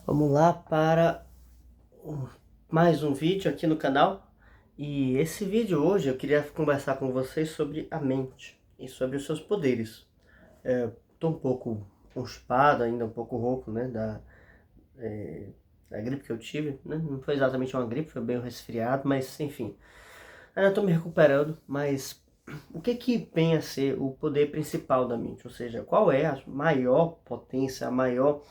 Vamos lá para mais um vídeo aqui no canal. E esse vídeo hoje eu queria conversar com vocês sobre a mente e sobre os seus poderes. Estou um pouco constipado, ainda um pouco rouco, né, da gripe que eu tive, né? Não foi exatamente uma gripe, foi bem um resfriado, mas enfim. Ainda estou me recuperando, mas o que vem a ser o poder principal da mente? Ou seja, qual é a maior potência, a maior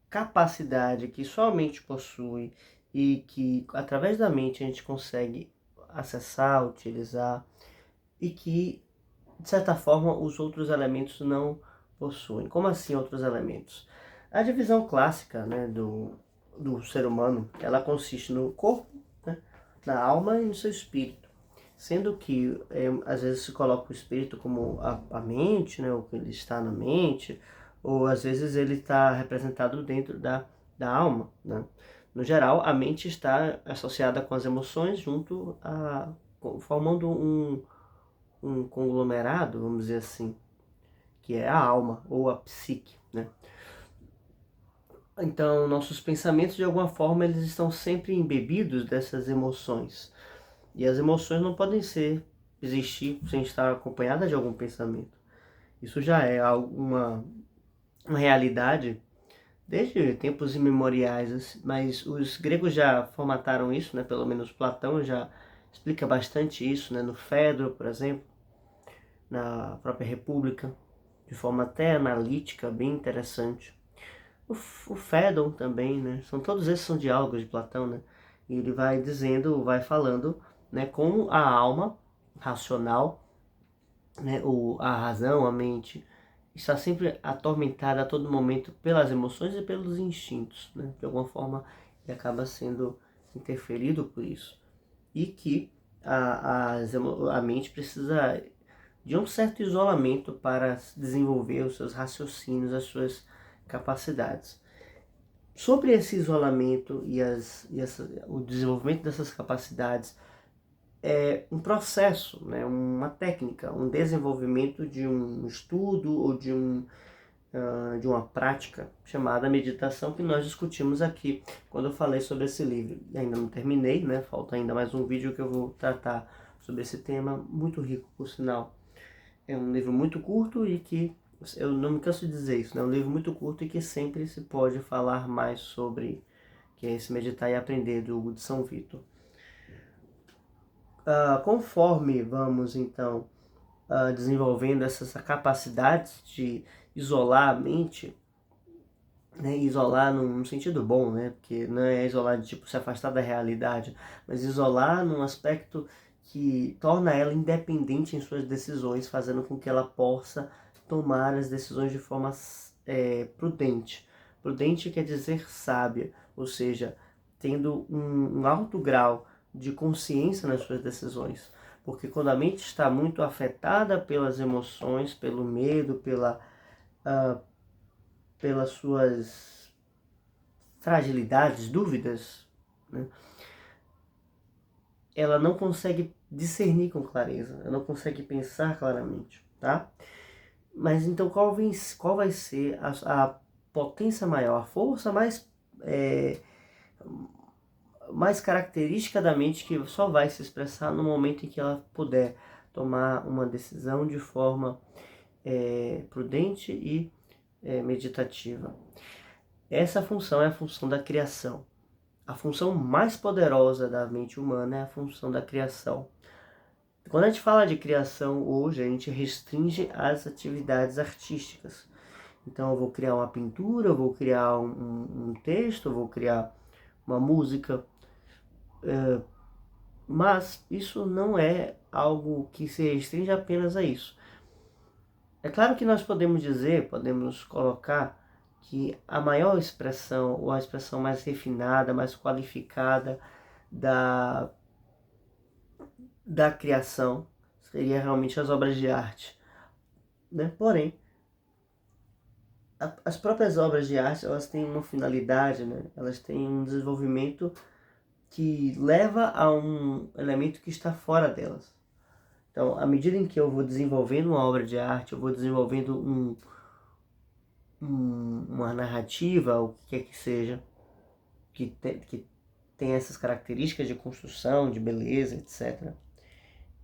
capacidade que só a mente possui e que através da mente a gente consegue acessar, utilizar e que de certa forma os outros elementos não possuem. Como assim outros elementos? A divisão clássica, né, do ser humano, ela consiste no corpo, né, na alma e no seu espírito. Sendo que às vezes se coloca o espírito como a mente, né, o que ele está na mente, ou às vezes ele está representado dentro da alma, né? No geral, a mente está associada com as emoções formando um conglomerado, vamos dizer assim, que é a alma ou a psique, né? Então, nossos pensamentos, de alguma forma, eles estão sempre embebidos dessas emoções. E as emoções não podem existir sem estar acompanhadas de algum pensamento. Isso já é uma realidade desde tempos imemoriais, mas os gregos já formataram isso, né? Pelo menos Platão já explica bastante isso, né? No Fedro, por exemplo, na própria República, de forma até analítica, bem interessante. O Fédon também, né? Todos esses são diálogos de Platão, né? E ele vai dizendo, vai falando, né, como a alma racional, né, a razão, a mente, está sempre atormentada a todo momento pelas emoções e pelos instintos, né? De alguma forma, ele acaba sendo interferido por isso. E que a mente precisa de um certo isolamento para desenvolver os seus raciocínios, as suas capacidades. Sobre esse isolamento o desenvolvimento dessas capacidades, é um processo, né, uma técnica, um desenvolvimento de um estudo ou de uma prática chamada meditação, que nós discutimos aqui quando eu falei sobre esse livro. Ainda não terminei, né, falta ainda mais um vídeo que eu vou tratar sobre esse tema, muito rico, por sinal. É um livro muito curto e que, eu não me canso de dizer isso, né? É um livro muito curto e que sempre se pode falar mais sobre, que é esse Meditar e Aprender, do Hugo de São Vítor. Conforme vamos, então, desenvolvendo essas capacidades de isolar a mente, né? Isolar num sentido bom, né? Porque não é isolar de tipo se afastar da realidade, mas isolar num aspecto que torna ela independente em suas decisões, fazendo com que ela possa tomar as decisões de forma prudente. Prudente quer dizer sábia, ou seja, tendo um alto grau de consciência nas suas decisões. Porque quando a mente está muito afetada pelas emoções, pelo medo, pelas suas fragilidades, dúvidas, né, ela não consegue discernir com clareza, ela não consegue pensar claramente, tá? Mas então qual vai ser a potência maior, a força mais característica da mente, que só vai se expressar no momento em que ela puder tomar uma decisão de forma prudente e meditativa. Essa função é a função da criação. A função mais poderosa da mente humana é a função da criação. Quando a gente fala de criação hoje, a gente restringe as atividades artísticas. Então eu vou criar uma pintura, eu vou criar um texto, eu vou criar uma música, mas isso não é algo que se restringe apenas a isso. É claro que nós podemos dizer, podemos colocar que a maior expressão, ou a expressão mais refinada, mais qualificada da criação seria realmente as obras de arte, né? Porém, as próprias obras de arte, elas têm uma finalidade, né? Elas têm um desenvolvimento que leva a um elemento que está fora delas. Então, à medida em que eu vou desenvolvendo uma obra de arte, eu vou desenvolvendo uma narrativa, o que quer que seja, que tem essas características de construção, de beleza, etc.,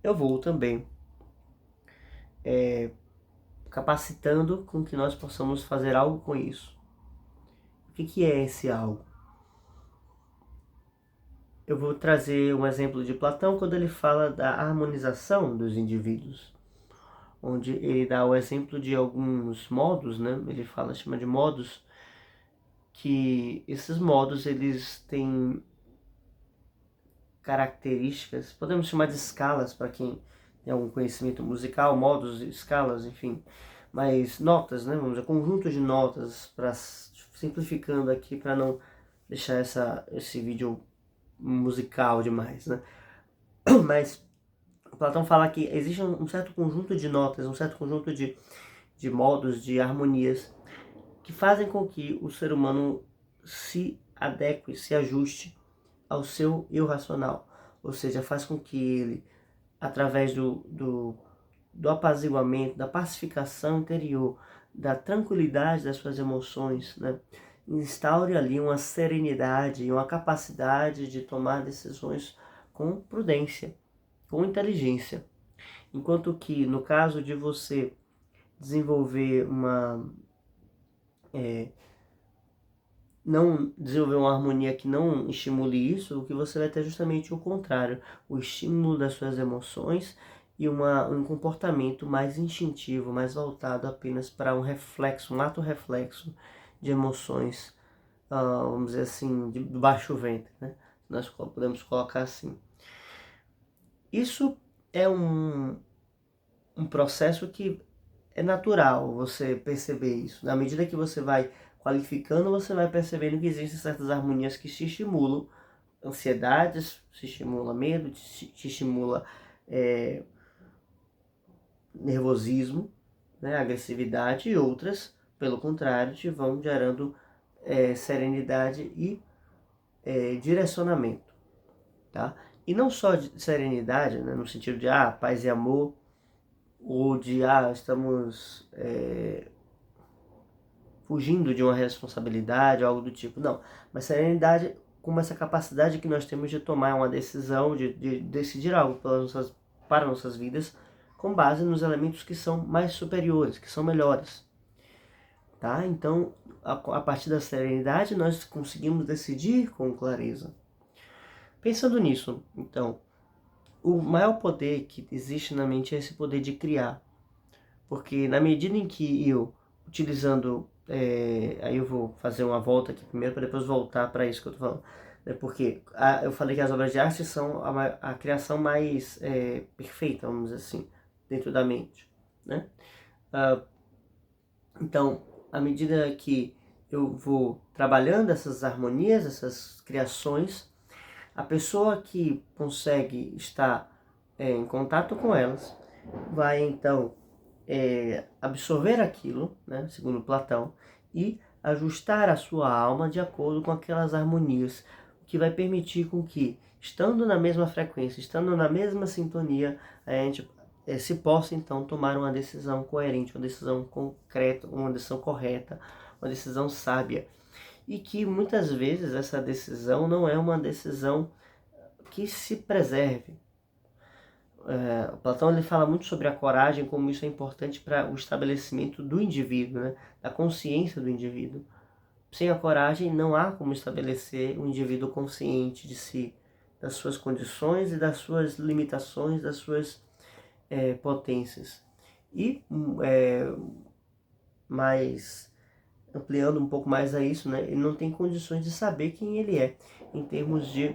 eu vou também capacitando com que nós possamos fazer algo com isso. O que é esse algo? Eu vou trazer um exemplo de Platão quando ele fala da harmonização dos indivíduos, onde ele dá o exemplo de alguns modos, né? Ele chama de modos, que esses modos eles têm características, podemos chamar de escalas para quem tem algum conhecimento musical, modos, escalas, enfim, mas notas, né? Vamos dizer, conjunto de notas, para simplificando aqui para não deixar esse vídeo musical demais, né? Mas Platão fala que existe um certo conjunto de notas, um certo conjunto de modos, de harmonias que fazem com que o ser humano se adeque, se ajuste ao seu eu racional, ou seja, faz com que ele, através do apaziguamento, da pacificação interior, da tranquilidade das suas emoções, né, instaure ali uma serenidade e uma capacidade de tomar decisões com prudência, com inteligência. Enquanto que, no caso de você desenvolver não desenvolver uma harmonia que não estimule isso, o que você vai ter é justamente o contrário, o estímulo das suas emoções e um comportamento mais instintivo, mais voltado apenas para um reflexo, um ato reflexo de emoções, vamos dizer assim, de baixo ventre, né? Nós podemos colocar assim. Isso é um processo que é natural você perceber isso. Na medida que você vai qualificando, você vai percebendo que existem certas harmonias que te estimulam ansiedades, te estimula medo, te estimula nervosismo, né, agressividade, e outras, pelo contrário, te vão gerando serenidade e direcionamento, tá? E não só de serenidade, né, no sentido de paz e amor, ou de estamos fugindo de uma responsabilidade, algo do tipo. Não, mas serenidade como essa capacidade que nós temos de tomar uma decisão, de decidir algo para nossas vidas, com base nos elementos que são mais superiores, que são melhores. Tá? Então, a partir da serenidade, nós conseguimos decidir com clareza. Pensando nisso, então, o maior poder que existe na mente é esse poder de criar. Porque na medida em que eu, utilizando, aí eu vou fazer uma volta aqui primeiro para depois voltar para isso que eu estou falando. Porque eu falei que as obras de arte são a criação mais perfeita, vamos dizer assim, dentro da mente, né? Então, à medida que eu vou trabalhando essas harmonias, essas criações, a pessoa que consegue estar em contato com elas vai então absorver aquilo, né, segundo Platão, e ajustar a sua alma de acordo com aquelas harmonias, o que vai permitir com que, estando na mesma frequência, estando na mesma sintonia, a gente se possa então tomar uma decisão coerente, uma decisão concreta, uma decisão correta, uma decisão sábia. E que muitas vezes essa decisão não é uma decisão que se preserve. Platão ele fala muito sobre a coragem, como isso é importante para o estabelecimento do indivíduo, né? Da consciência do indivíduo. Sem a coragem não há como estabelecer um indivíduo consciente de si, das suas condições e das suas limitações, das suas potências. E mais ampliando um pouco mais a isso, né? Ele não tem condições de saber quem ele é, em termos de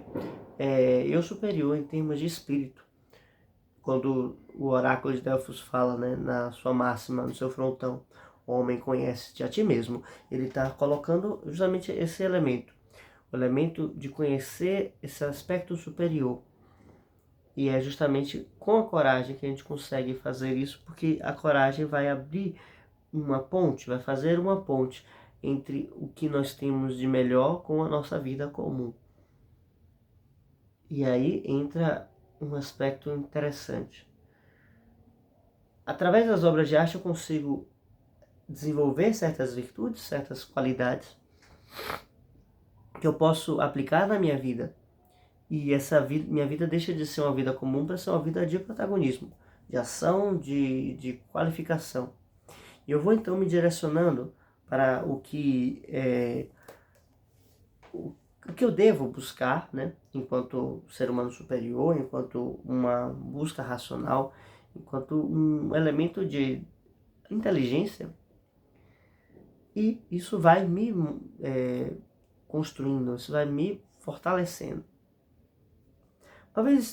eu superior, em termos de espírito. Quando o oráculo de Delfos fala, né, na sua máxima, no seu frontão, o homem conhece-te a ti mesmo, ele está colocando justamente esse elemento, o elemento de conhecer esse aspecto superior. E é justamente com a coragem que a gente consegue fazer isso, porque a coragem vai abrir uma ponte, vai fazer uma ponte entre o que nós temos de melhor com a nossa vida comum. E aí entra um aspecto interessante. Através das obras de arte eu consigo desenvolver certas virtudes, certas qualidades que eu posso aplicar na minha vida. E essa vida, minha vida deixa de ser uma vida comum para ser uma vida de protagonismo, de ação, de qualificação. E eu vou então me direcionando para o que eu devo buscar, né, enquanto ser humano superior, enquanto uma busca racional, enquanto um elemento de inteligência. E isso vai me construindo, isso vai me fortalecendo.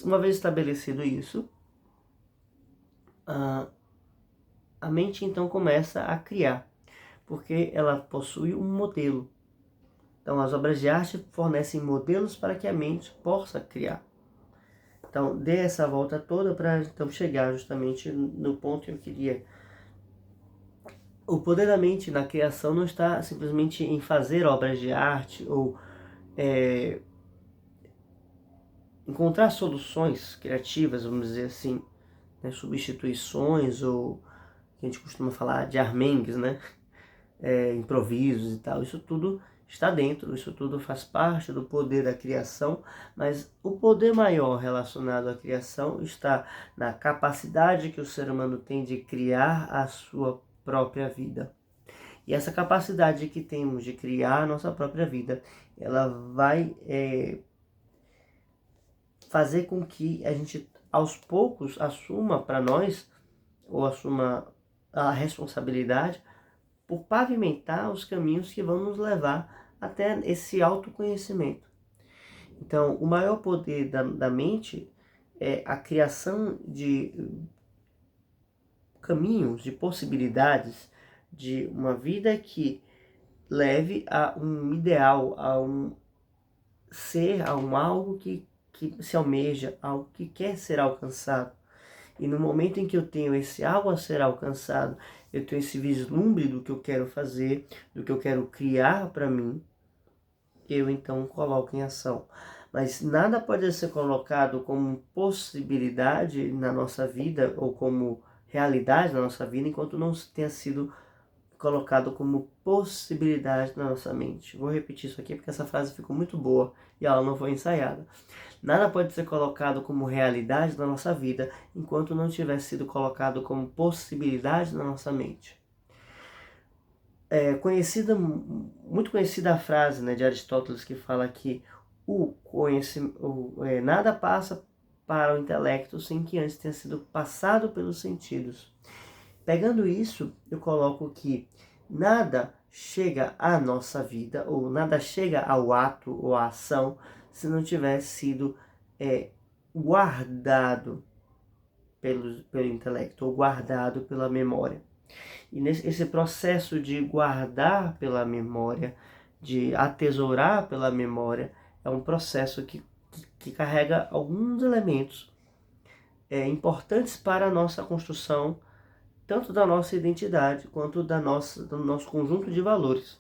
Uma vez estabelecido isso, a mente então começa a criar, porque ela possui um modelo. Então as obras de arte fornecem modelos para que a mente possa criar. Então dê essa volta toda para então chegar justamente no ponto que eu queria. O poder da mente na criação não está simplesmente em fazer obras de arte ou encontrar soluções criativas, vamos dizer assim, né, substituições ou que a gente costuma falar de armengues, né, improvisos e tal. Isso tudo está dentro, isso tudo faz parte do poder da criação, mas o poder maior relacionado à criação está na capacidade que o ser humano tem de criar a sua própria vida. E essa capacidade que temos de criar a nossa própria vida, ela vai fazer com que a gente aos poucos assuma para nós, ou assuma a responsabilidade por pavimentar os caminhos que vão nos levar até esse autoconhecimento. Então, o maior poder da mente é a criação de caminhos, de possibilidades, de uma vida que leve a um ideal, a um ser, a um algo que se almeja, algo que quer ser alcançado. E no momento em que eu tenho esse algo a ser alcançado, eu tenho esse vislumbre do que eu quero fazer, do que eu quero criar para mim, eu então coloco em ação. Mas nada pode ser colocado como possibilidade na nossa vida ou como realidade na nossa vida enquanto não tenha sido colocado como possibilidade na nossa mente. Vou repetir isso aqui porque essa frase ficou muito boa e ela não foi ensaiada. Nada pode ser colocado como realidade na nossa vida enquanto não tiver sido colocado como possibilidade na nossa mente. Muito conhecida a frase, né, de Aristóteles que fala que nada passa para o intelecto sem que antes tenha sido passado pelos sentidos. Pegando isso, eu coloco que nada chega à nossa vida, ou nada chega ao ato ou à ação, se não tiver sido guardado pelo intelecto, ou guardado pela memória. E esse processo de guardar pela memória, de atesourar pela memória, é um processo que carrega alguns elementos importantes para a nossa construção, tanto da nossa identidade quanto do nosso conjunto de valores,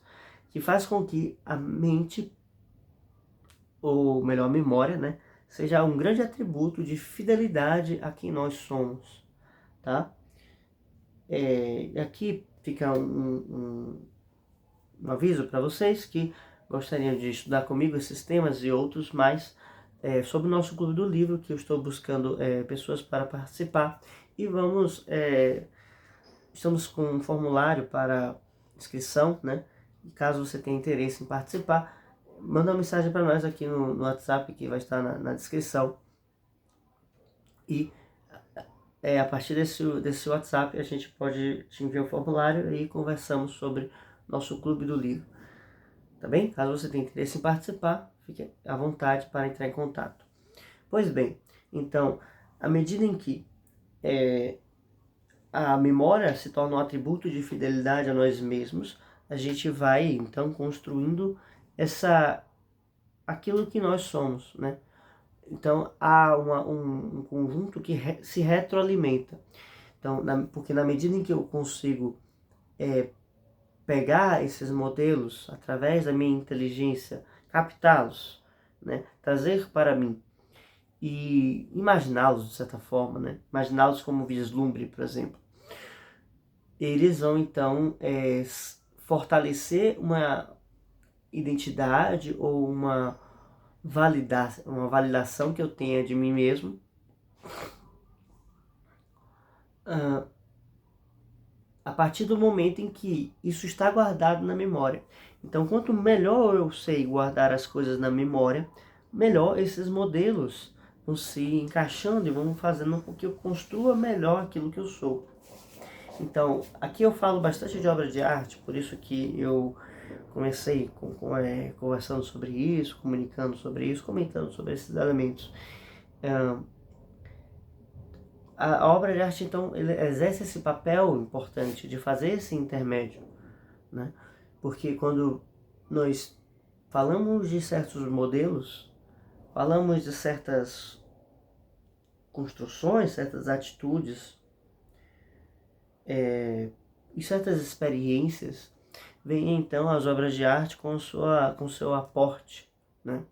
que faz com que a mente, ou melhor, a memória, né, seja um grande atributo de fidelidade a quem nós somos, tá? Aqui fica um aviso para vocês que gostariam de estudar comigo esses temas e outros mais sobre o nosso Clube do Livro, que eu estou buscando pessoas para participar, e estamos com um formulário para inscrição, né? E caso você tenha interesse em participar, manda uma mensagem para nós aqui no WhatsApp, que vai estar na descrição. E a partir desse WhatsApp a gente pode te enviar o formulário e conversamos sobre nosso Clube do Livro. Tá bem? Caso você tenha interesse em participar, fique à vontade para entrar em contato. Pois bem, então, à medida em que a memória se torna um atributo de fidelidade a nós mesmos, a gente vai então construindo aquilo que nós somos, né? Então há um conjunto que se retroalimenta. Então, porque na medida em que eu consigo pegar esses modelos através da minha inteligência, captá-los, né? Trazer para mim e imaginá-los de certa forma, né? Imaginá-los como vislumbre, por exemplo. eles vão então fortalecer uma identidade ou uma validação que eu tenha de mim mesmo, a partir do momento em que isso está guardado na memória. Então, quanto melhor eu sei guardar as coisas na memória, melhor esses modelos vão se encaixando e vão fazendo com que eu construa melhor aquilo que eu sou. Então, aqui eu falo bastante de obra de arte, por isso que eu comecei conversando sobre isso, comunicando sobre isso, comentando sobre esses elementos. A obra de arte, então, ele exerce esse papel importante de fazer esse intermédio, né? Porque quando nós falamos de certos modelos, falamos de certas construções, certas atitudes e certas experiências, vem então as obras de arte com seu aporte, né?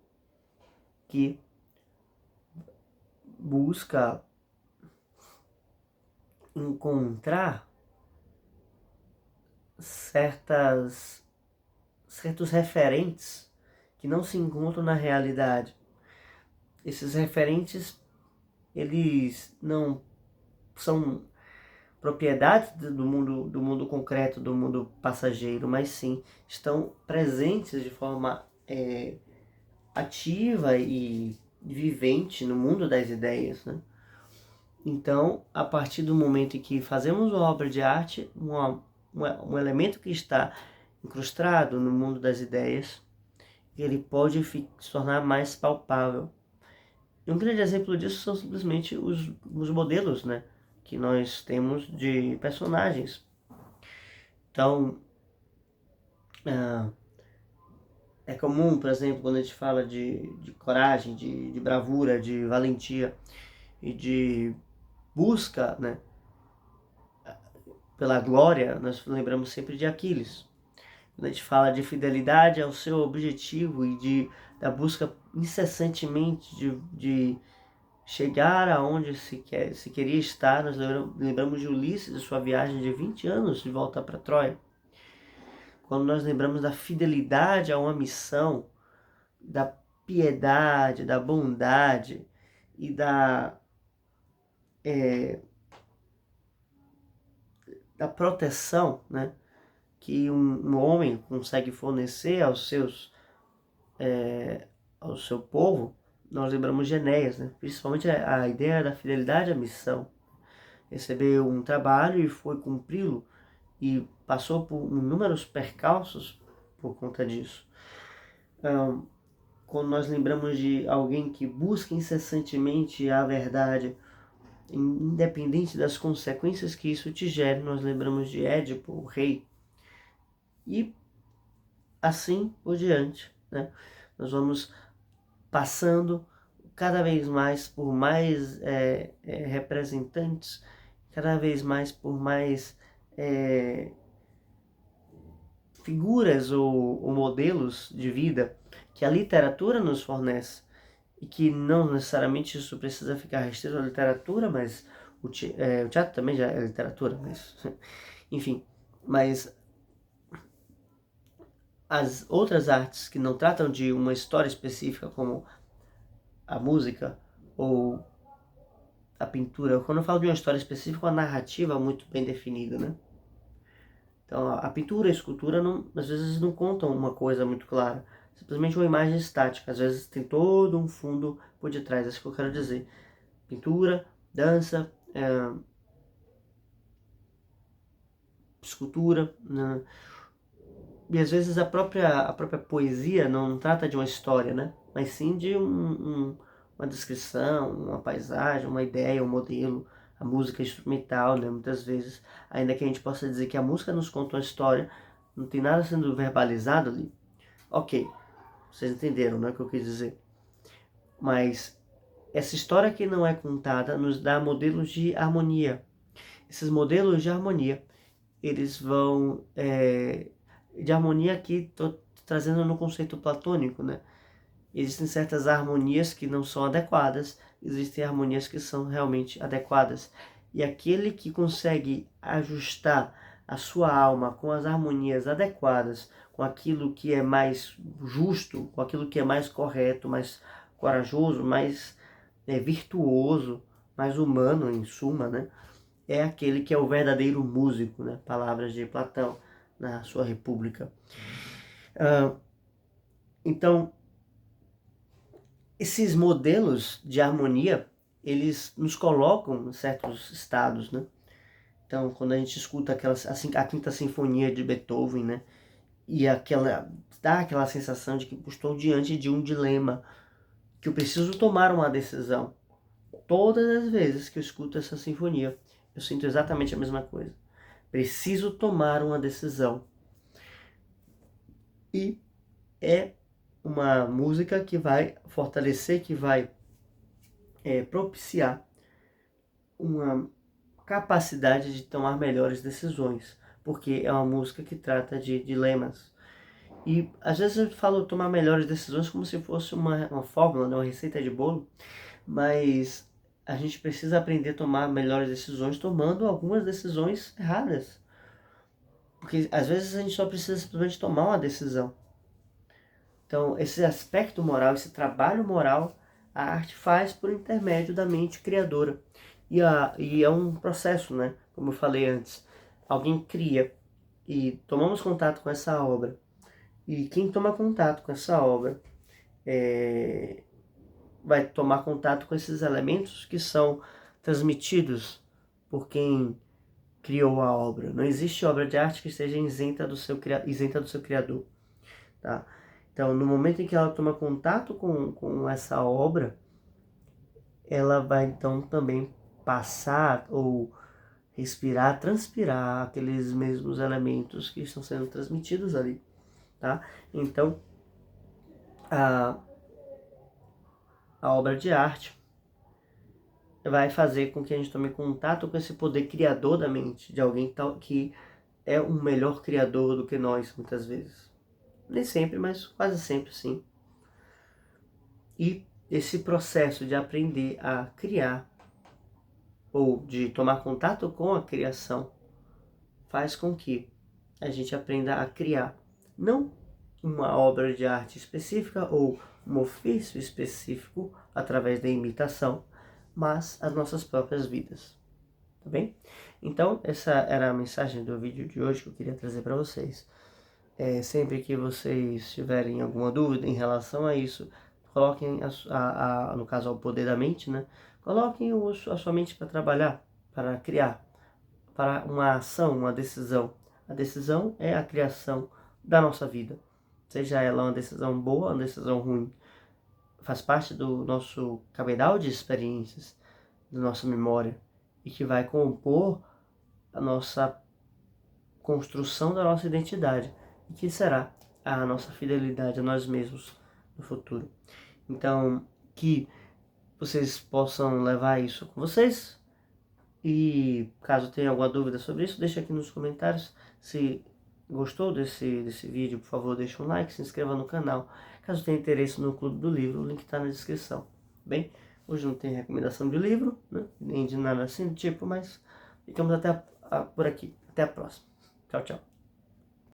Que busca encontrar certos referentes que não se encontram na realidade. Esses referentes, eles não são propriedades do mundo concreto, do mundo passageiro, mas sim estão presentes de forma ativa e vivente no mundo das ideias, né? Então, a partir do momento em que fazemos uma obra de arte, um elemento que está incrustado no mundo das ideias, ele pode se tornar mais palpável. E um grande exemplo disso são simplesmente os modelos, né, que nós temos de personagens. Então, é comum, por exemplo, quando a gente fala de coragem, de bravura, de valentia e de busca, né, pela glória, nós lembramos sempre de Aquiles. Quando a gente fala de fidelidade ao seu objetivo e da busca incessantemente de chegar aonde se queria estar, nós lembramos de Ulisses e sua viagem de 20 anos de volta para Troia. Quando nós lembramos da fidelidade a uma missão, da piedade, da bondade e da proteção, né, que um homem consegue fornecer ao seu povo, nós lembramos de Enéas, né? Principalmente a ideia da fidelidade à missão. Recebeu um trabalho e foi cumpri-lo e passou por inúmeros percalços por conta disso. Quando nós lembramos de alguém que busca incessantemente a verdade, independente das consequências que isso te gere, nós lembramos de Édipo, o rei. E assim por diante, né? Nós vamos passando cada vez mais por mais representantes, cada vez mais por mais figuras ou modelos de vida que a literatura nos fornece. E que não necessariamente isso precisa ficar restrito à literatura, mas o teatro também já é literatura, mas enfim. Mas as outras artes que não tratam de uma história específica, como a música ou a pintura, quando eu falo de uma história específica, uma narrativa muito bem definida, né? Então, a pintura e a escultura, às vezes, não contam uma coisa muito clara. Simplesmente uma imagem estática. Às vezes tem todo um fundo por detrás. É isso que eu quero dizer. Pintura, dança, escultura, né? E às vezes a própria poesia não trata de uma história, né? Mas sim de uma descrição, uma paisagem, uma ideia, um modelo. A música instrumental, né? Muitas vezes, ainda que a gente possa dizer que a música nos conta uma história, não tem nada sendo verbalizado ali. Ok, vocês entenderam, né, o que eu quis dizer. Mas essa história que não é contada nos dá modelos de harmonia. Esses modelos de harmonia, eles vão... de harmonia aqui, estou trazendo no conceito platônico, né? Existem certas harmonias que não são adequadas, existem harmonias que são realmente adequadas. E aquele que consegue ajustar a sua alma com as harmonias adequadas, com aquilo que é mais justo, com aquilo que é mais correto, mais corajoso, mais virtuoso, mais humano em suma, né? É aquele que é o verdadeiro músico, né? Palavras de Platão na sua República. Então, esses modelos de harmonia, eles nos colocam em certos estados, né? Então, quando a gente escuta a Quinta Sinfonia de Beethoven, né? E dá aquela sensação de que estou diante de um dilema, que eu preciso tomar uma decisão. Todas as vezes que eu escuto essa sinfonia, eu sinto exatamente a mesma coisa. Preciso tomar uma decisão. E é uma música que vai fortalecer, que vai propiciar uma capacidade de tomar melhores decisões, porque é uma música que trata de dilemas. E às vezes eu falo tomar melhores decisões como se fosse uma fórmula, né? Uma receita de bolo, mas a gente precisa aprender a tomar melhores decisões tomando algumas decisões erradas. Porque às vezes a gente só precisa simplesmente tomar uma decisão. Então, esse aspecto moral, esse trabalho moral, a arte faz por intermédio da mente criadora. E é um processo, né? Como eu falei antes. Alguém cria e tomamos contato com essa obra. E quem toma contato com essa obra vai tomar contato com esses elementos que são transmitidos por quem criou a obra. Não existe obra de arte que esteja isenta do seu criador. Tá? Então, no momento em que ela toma contato com essa obra, ela vai então também passar ou respirar, transpirar aqueles mesmos elementos que estão sendo transmitidos ali. Tá? Então, a obra de arte vai fazer com que a gente tome contato com esse poder criador da mente, de alguém que é um melhor criador do que nós, muitas vezes. Nem sempre, mas quase sempre sim. E esse processo de aprender a criar, ou de tomar contato com a criação, faz com que a gente aprenda a criar, não uma obra de arte específica ou um ofício específico através da imitação, mas as nossas próprias vidas. Tá bem? Então, essa era a mensagem do vídeo de hoje que eu queria trazer para vocês. Sempre que vocês tiverem alguma dúvida em relação a isso, coloquem, no caso, ao poder da mente, né? Coloquem a sua mente para trabalhar, para criar, para uma ação, uma decisão. A decisão é a criação da nossa vida. Seja ela uma decisão boa ou uma decisão ruim. Faz parte do nosso cabedal de experiências, da nossa memória, e que vai compor a nossa construção da nossa identidade, e que será a nossa fidelidade a nós mesmos no futuro. Então, que vocês possam levar isso com vocês, e caso tenha alguma dúvida sobre isso, deixa aqui nos comentários. Se gostou desse vídeo, por favor, deixa um like, se inscreva no canal. Caso tenha interesse no Clube do Livro, o link está na descrição. Bem, hoje não tem recomendação de livro, né? Nem de nada assim do tipo, mas ficamos até por aqui. Até a próxima. Tchau, tchau.